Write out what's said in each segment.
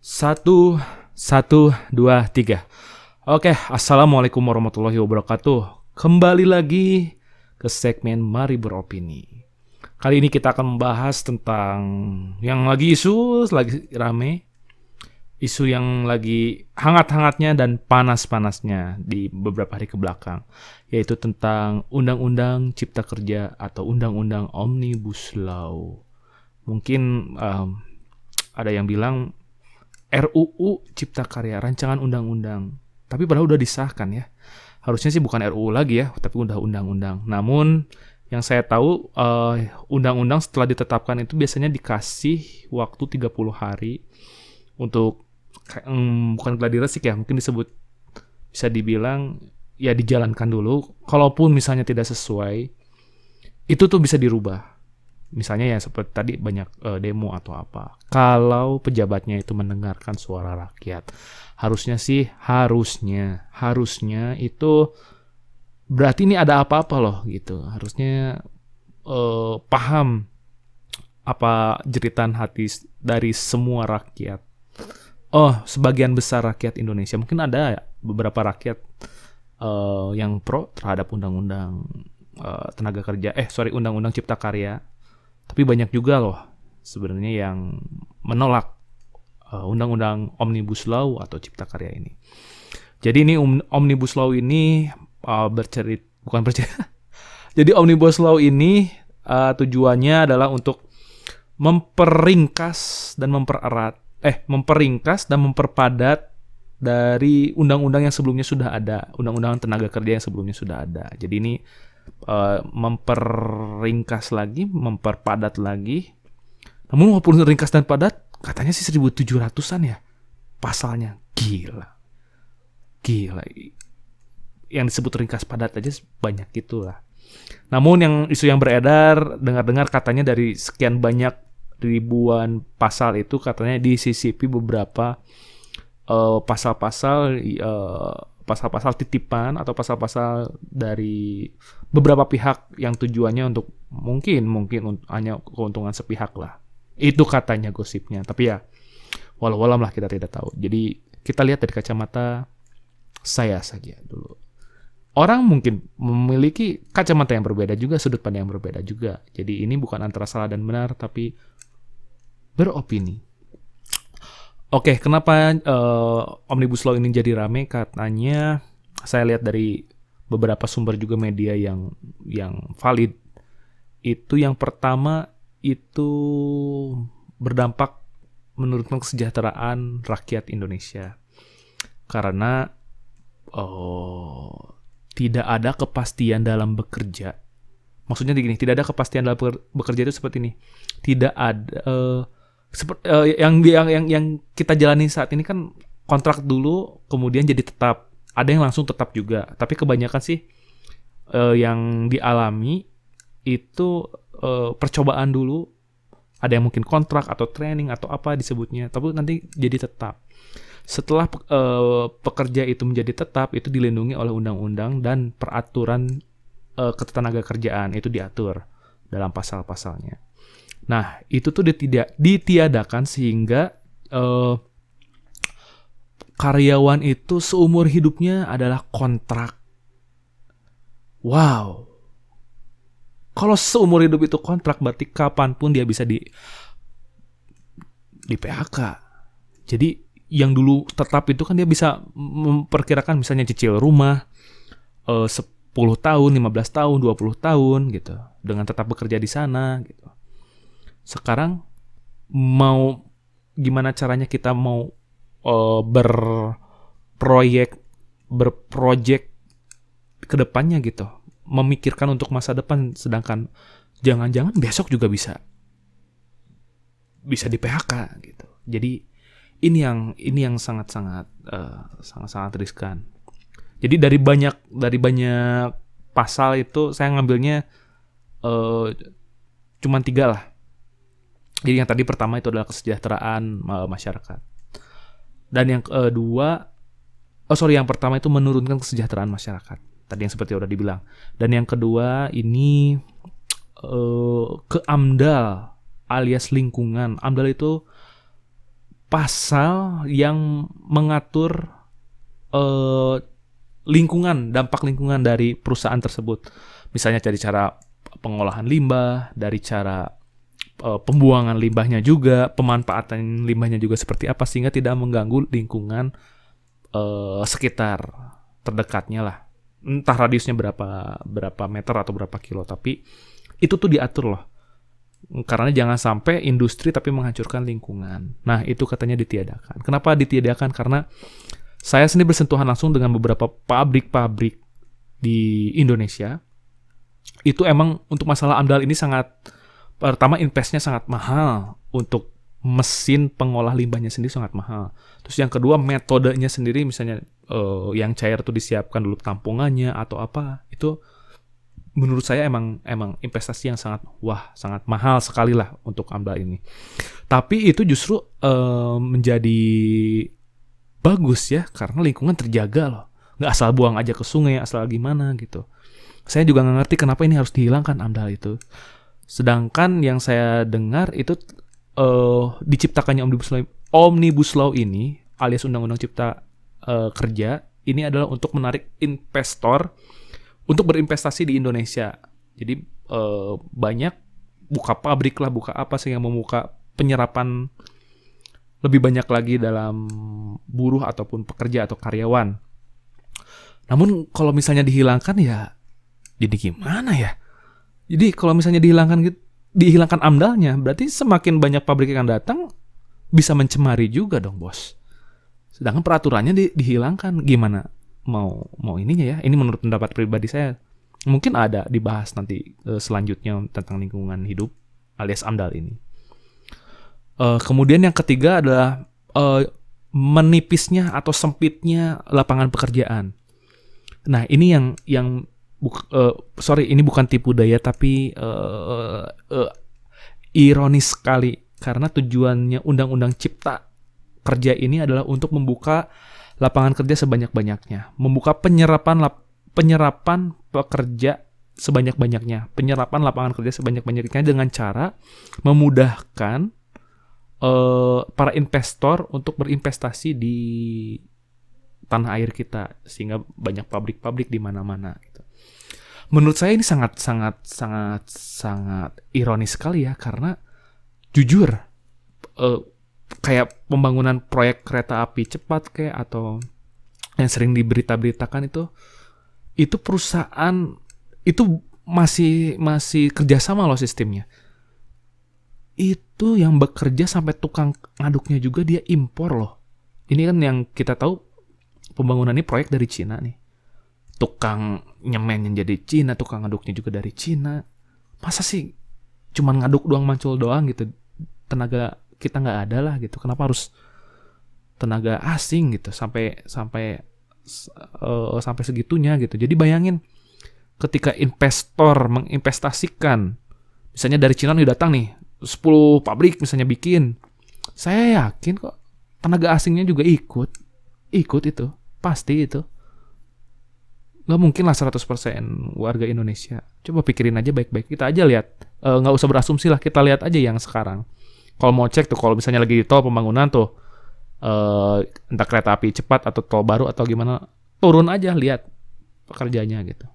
Satu, satu, dua, tiga. Oke, assalamualaikum warahmatullahi wabarakatuh. Kembali lagi ke segmen Mari Beropini. Kali ini kita akan membahas tentang yang lagi lagi rame, isu yang lagi hangat-hangatnya dan panas-panasnya di beberapa hari ke belakang, yaitu tentang Undang-Undang Cipta Kerja atau Undang-Undang Omnibus Law. Mungkin ada yang bilang RUU Cipta Karya, rancangan undang-undang. Tapi padahal udah disahkan ya. Harusnya sih bukan RUU lagi ya, tapi udah undang-undang. Namun yang saya tahu undang-undang setelah ditetapkan itu biasanya dikasih waktu 30 hari untuk bukan gladi resik ya, mungkin disebut, bisa dibilang ya dijalankan dulu. Kalaupun misalnya tidak sesuai, itu tuh bisa dirubah. Misalnya ya seperti tadi banyak demo atau apa. Kalau pejabatnya itu mendengarkan suara rakyat, harusnya itu berarti ini ada apa-apa loh gitu. Harusnya paham apa jeritan hati dari semua rakyat. Sebagian besar rakyat Indonesia, mungkin ada beberapa rakyat yang pro terhadap undang-undang undang-undang Cipta Karya. Tapi banyak juga loh sebenarnya yang menolak undang-undang Omnibus Law atau Cipta Karya ini. Jadi ini Omnibus Law ini Jadi Omnibus Law ini tujuannya adalah untuk memperingkas dan memperpadat dari undang-undang yang sebelumnya sudah ada, undang-undang tenaga kerja yang sebelumnya sudah ada. Jadi ini memperringkas lagi, memperpadat lagi. Namun walaupun ringkas dan padat, katanya sih 1700-an ya pasalnya. Gila. Yang disebut ringkas padat aja banyak gitulah. Namun isu yang beredar, dengar-dengar katanya dari sekian banyak ribuan pasal itu katanya disisipi beberapa pasal-pasal titipan atau pasal-pasal dari beberapa pihak yang tujuannya untuk mungkin hanya keuntungan sepihak lah. Itu katanya gosipnya. Tapi ya walau-walam lah, kita tidak tahu. Jadi kita lihat dari kacamata saya saja dulu. Orang mungkin memiliki kacamata yang berbeda juga, sudut pandang yang berbeda juga. Jadi ini bukan antara salah dan benar, tapi beropini. Oke, kenapa Omnibus Law ini jadi rame? Katanya saya lihat dari beberapa sumber juga media yang valid. Itu yang pertama itu berdampak menurunkan kesejahteraan rakyat Indonesia. Karena tidak ada kepastian dalam bekerja. Maksudnya gini, tidak ada kepastian dalam bekerja itu seperti ini. Tidak ada yang kita jalani saat ini kan kontrak dulu kemudian jadi tetap. Ada yang langsung tetap juga, tapi kebanyakan sih yang dialami itu percobaan dulu. Ada yang mungkin kontrak atau training atau apa disebutnya, tapi nanti jadi tetap. Setelah pekerja itu menjadi tetap, itu dilindungi oleh undang-undang dan peraturan ketenagakerjaan, itu diatur dalam pasal-pasalnya. Nah, itu tuh ditiadakan sehingga karyawan itu seumur hidupnya adalah kontrak. Wow. Kalau seumur hidup itu kontrak, berarti kapanpun dia bisa di PHK. Jadi yang dulu tetap itu kan dia bisa memperkirakan misalnya cicil rumah 10 tahun, 15 tahun, 20 tahun gitu, dengan tetap bekerja di sana gitu. Sekarang mau gimana caranya kita mau berprojek ke depannya gitu, memikirkan untuk masa depan, sedangkan jangan-jangan besok juga bisa di PHK gitu. Jadi ini yang sangat-sangat riskan. Jadi dari banyak pasal itu saya ngambilnya cuma 3 lah. Jadi yang tadi pertama itu adalah kesejahteraan masyarakat. Dan yang kedua, yang pertama itu menurunkan kesejahteraan masyarakat. Tadi yang seperti udah dibilang. Dan yang kedua ini ke AMDAL alias lingkungan. AMDAL itu pasal yang mengatur eh, dampak lingkungan dari perusahaan tersebut. Misalnya dari cara pengolahan limbah, dari cara pembuangan limbahnya juga, pemanfaatan limbahnya juga seperti apa sehingga tidak mengganggu lingkungan sekitar terdekatnya lah. Entah radiusnya berapa meter atau berapa kilo, tapi itu tuh diatur loh. Karena jangan sampai industri tapi menghancurkan lingkungan. Nah, itu katanya ditiadakan. Kenapa ditiadakan? Karena saya sendiri bersentuhan langsung dengan beberapa pabrik-pabrik di Indonesia. Itu emang untuk masalah AMDAL ini pertama investnya sangat mahal. Untuk mesin pengolah limbahnya sendiri sangat mahal. Terus yang kedua metodenya sendiri, misalnya yang cair tuh disiapkan dulu tampungannya atau apa, itu menurut saya emang investasi yang sangat mahal sekali lah untuk AMDAL ini. Tapi itu justru menjadi bagus ya, karena lingkungan terjaga loh. Nggak asal buang aja ke sungai, asal gimana gitu. Saya juga nggak ngerti kenapa ini harus dihilangkan AMDAL itu. Sedangkan yang saya dengar itu diciptakannya Omnibus Law ini, alias Undang-Undang Cipta Kerja, ini adalah untuk menarik investor untuk berinvestasi di Indonesia. Jadi banyak buka pabrik lah, buka apa sih yang membuka penyerapan lebih banyak lagi dalam buruh ataupun pekerja atau karyawan. Namun kalau misalnya dihilangkan ya jadi gimana ya? Jadi kalau misalnya dihilangkan AMDAL-nya, berarti semakin banyak pabrik yang datang bisa mencemari juga dong, bos. Sedangkan peraturannya dihilangkan, gimana mau ininya ya? Ini menurut pendapat pribadi saya. Mungkin ada dibahas nanti selanjutnya tentang lingkungan hidup alias AMDAL ini. Kemudian yang ketiga adalah menipisnya atau sempitnya lapangan pekerjaan. Nah, ini ini bukan tipu daya, tapi ironis sekali karena tujuannya Undang-Undang Cipta Kerja ini adalah untuk membuka lapangan kerja sebanyak-banyaknya, membuka penyerapan pekerja sebanyak-banyaknya, penyerapan lapangan kerja sebanyak-banyaknya dengan cara memudahkan para investor untuk berinvestasi di tanah air kita, sehingga banyak pabrik-pabrik di mana-mana gitu. Menurut saya ini sangat ironis sekali ya, karena jujur kayak pembangunan proyek kereta api cepat kayak atau yang sering diberita-beritakan itu perusahaan itu masih kerjasama loh sistemnya. Itu yang bekerja sampai tukang ngaduknya juga dia impor loh. Ini kan yang kita tahu pembangunan ini proyek dari Cina nih. Tukang nyemen yang jadi Cina, tukang ngaduknya juga dari Cina. Masa sih cuman ngaduk doang, mancul doang gitu, tenaga kita nggak ada lah gitu. Kenapa harus tenaga asing gitu sampai segitunya gitu. Jadi bayangin ketika investor menginvestasikan, misalnya dari Cina nih datang nih 10 pabrik misalnya bikin, saya yakin kok tenaga asingnya juga ikut itu, pasti itu. Nggak mungkin lah 100% warga Indonesia. Coba pikirin aja baik-baik. Kita aja lihat, nggak usah berasumsi lah, kita lihat aja yang sekarang. Kalau mau cek tuh, kalau misalnya lagi di tol pembangunan tuh, entah kereta api cepat atau tol baru atau gimana, turun aja lihat pekerjanya gitu.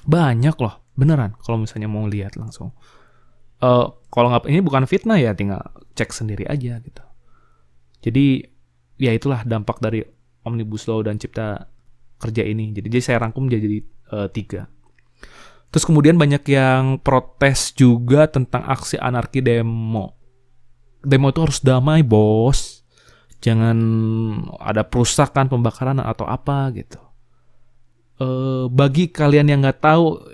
Banyak loh, beneran. Kalau misalnya mau lihat langsung. Kalau nggak, ini bukan fitnah ya, tinggal cek sendiri aja gitu. Jadi ya itulah dampak dari Omnibus Law dan Cipta Kerja ini. Jadi saya rangkum jadi 3. Terus kemudian banyak yang protes juga tentang aksi anarki demo. Demo itu harus damai, bos. Jangan ada perusakan, pembakaran atau apa gitu. Bagi kalian yang nggak tahu,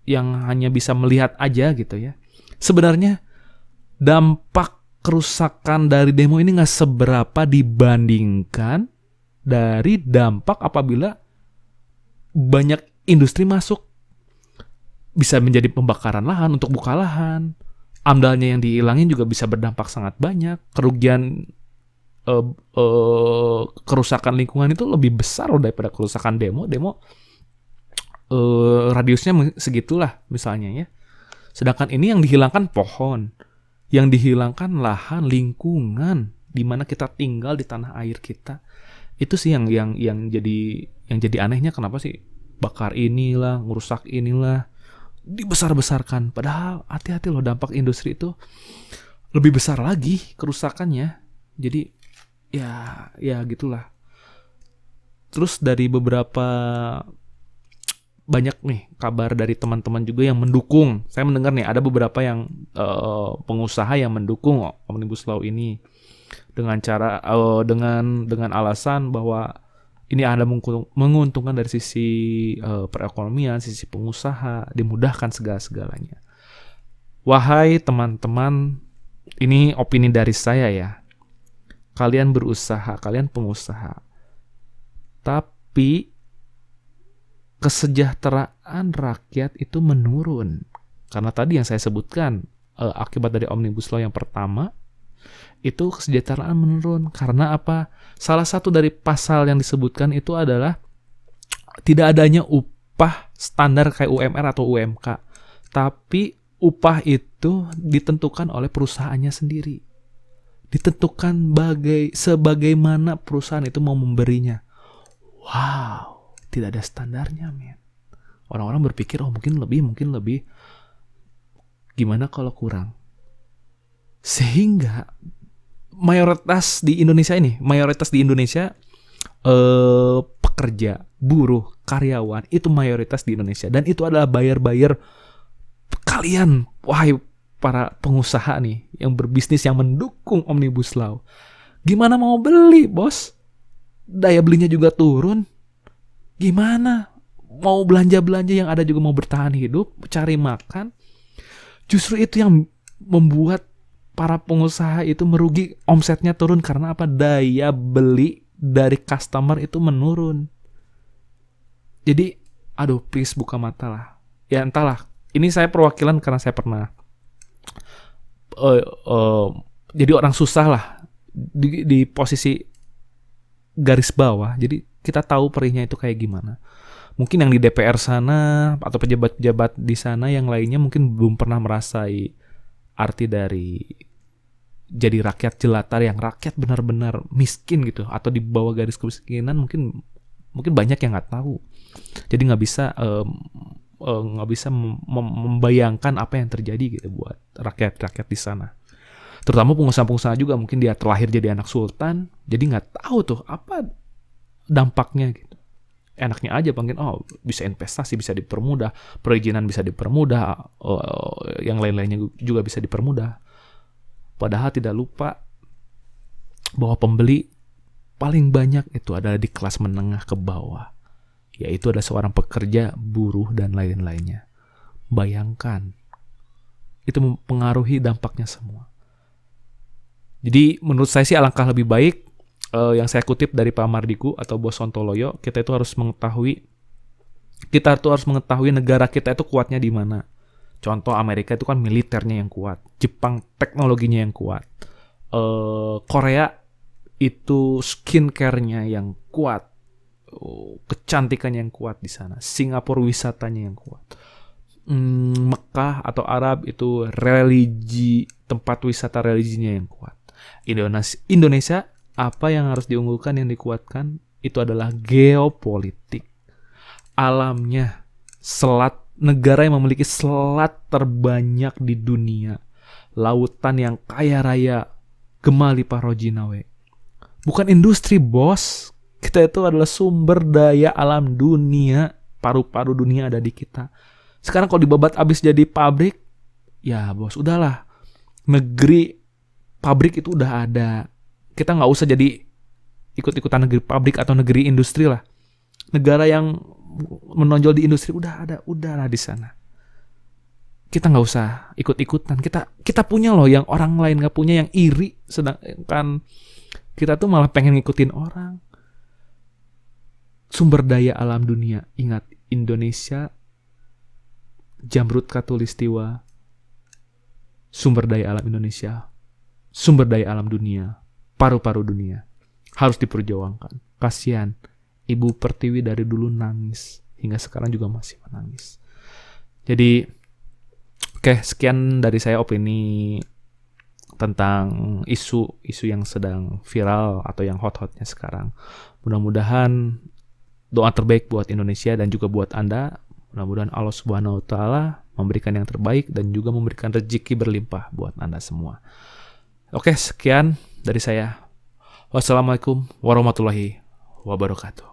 yang hanya bisa melihat aja gitu ya. Sebenarnya dampak kerusakan dari demo ini nggak seberapa dibandingkan dari dampak apabila banyak industri masuk. Bisa menjadi pembakaran lahan untuk buka lahan. AMDAL-nya yang dihilangin juga bisa berdampak sangat banyak. Kerugian kerusakan lingkungan itu lebih besar loh daripada kerusakan demo. Radiusnya segitulah misalnya ya. Sedangkan ini yang dihilangkan pohon, yang dihilangkan lahan, lingkungan di mana kita tinggal di tanah air kita. Itu sih yang jadi anehnya, kenapa sih bakar inilah, ngerusak inilah, dibesar-besarkan. Padahal hati-hati loh, dampak industri itu lebih besar lagi kerusakannya. Jadi ya gitulah. Terus dari beberapa banyak nih kabar dari teman-teman juga yang mendukung. Saya mendengar nih ada beberapa yang pengusaha yang mendukung Omnibus Law ini dengan cara dengan alasan bahwa ini ada menguntungkan dari sisi perekonomian, sisi pengusaha, dimudahkan segala-segalanya. Wahai teman-teman, ini opini dari saya ya. Kalian berusaha, kalian pengusaha. Tapi kesejahteraan rakyat itu menurun. Karena tadi yang saya sebutkan, akibat dari Omnibus Law yang pertama, itu kesejahteraan menurun. Karena apa? Salah satu dari pasal yang disebutkan itu adalah tidak adanya upah standar kayak UMR atau UMK. Tapi upah itu ditentukan oleh perusahaannya sendiri. Ditentukan sebagaimana perusahaan itu mau memberinya. Wow, tidak ada standarnya, men. Orang-orang berpikir, mungkin lebih. Gimana kalau kurang? Sehingga mayoritas di Indonesia pekerja, buruh, karyawan itu mayoritas di Indonesia, dan itu adalah buyer kalian, wahai para pengusaha nih yang berbisnis yang mendukung Omnibus Law. Gimana mau beli, bos? Daya belinya juga turun. Gimana mau belanja yang ada juga mau bertahan hidup, cari makan? Justru itu yang membuat para pengusaha itu merugi, omsetnya turun. Karena apa? Daya beli dari customer itu menurun. Jadi, please buka mata lah. Ya entahlah, ini saya perwakilan karena saya pernah jadi orang susah lah di posisi garis bawah. Jadi kita tahu perihnya itu kayak gimana. Mungkin yang di DPR sana atau pejabat-pejabat di sana yang lainnya mungkin belum pernah merasai arti dari jadi rakyat jelata, yang rakyat benar-benar miskin gitu, atau di bawah garis kemiskinan. Mungkin banyak yang nggak tahu. Jadi nggak bisa membayangkan apa yang terjadi gitu buat rakyat di sana. Terutama pengusaha-pengusaha juga, mungkin dia terlahir jadi anak sultan, jadi nggak tahu tuh apa dampaknya gitu. Enaknya aja mungkin bisa investasi, bisa dipermudah, perizinan bisa dipermudah, yang lain-lainnya juga bisa dipermudah. Padahal tidak lupa bahwa pembeli paling banyak itu adalah di kelas menengah ke bawah, yaitu ada seorang pekerja, buruh, dan lain-lainnya. Bayangkan, itu mempengaruhi dampaknya semua. Jadi menurut saya sih alangkah lebih baik, yang saya kutip dari Pak Mardiku atau Bos Sontoloyo, kita harus mengetahui negara kita itu kuatnya di mana. Contoh Amerika itu kan militernya yang kuat, Jepang teknologinya yang kuat, Korea itu skincare-nya yang kuat, kecantikannya yang kuat di sana, Singapura wisatanya yang kuat, Mekah atau Arab itu tempat wisata religinya yang kuat. Indonesia apa yang harus diunggulkan, yang dikuatkan itu adalah geopolitik, alamnya, negara yang memiliki selat terbanyak di dunia, lautan yang kaya raya, Gema Limpah Rojinawe. Bukan industri, bos. Kita itu adalah sumber daya alam dunia, paru-paru dunia ada di kita. Sekarang kalau dibabat abis jadi pabrik, ya bos, udahlah. Negeri pabrik itu udah ada. Kita nggak usah jadi ikut-ikutan negeri pabrik atau negeri industri lah. Negara yang menonjol di industri udahlah di sana. Kita nggak usah ikut-ikutan. Kita punya loh yang orang lain nggak punya, yang iri. Sedangkan kita tuh malah pengen ngikutin orang. Sumber daya alam dunia. Ingat, Indonesia, Jamrut Khatulistiwa, sumber daya alam Indonesia, sumber daya alam dunia, paru-paru dunia. Harus diperjuangkan. Kasihan, Ibu Pertiwi dari dulu nangis, hingga sekarang juga masih menangis. Jadi, oke, sekian dari saya opini tentang isu yang sedang viral atau yang hot-hotnya sekarang. Mudah-mudahan doa terbaik buat Indonesia dan juga buat Anda. Mudah-mudahan Allah Subhanahu wa Ta'ala memberikan yang terbaik dan juga memberikan rezeki berlimpah buat Anda semua. Oke, sekian dari saya. Wassalamualaikum warahmatullahi wabarakatuh.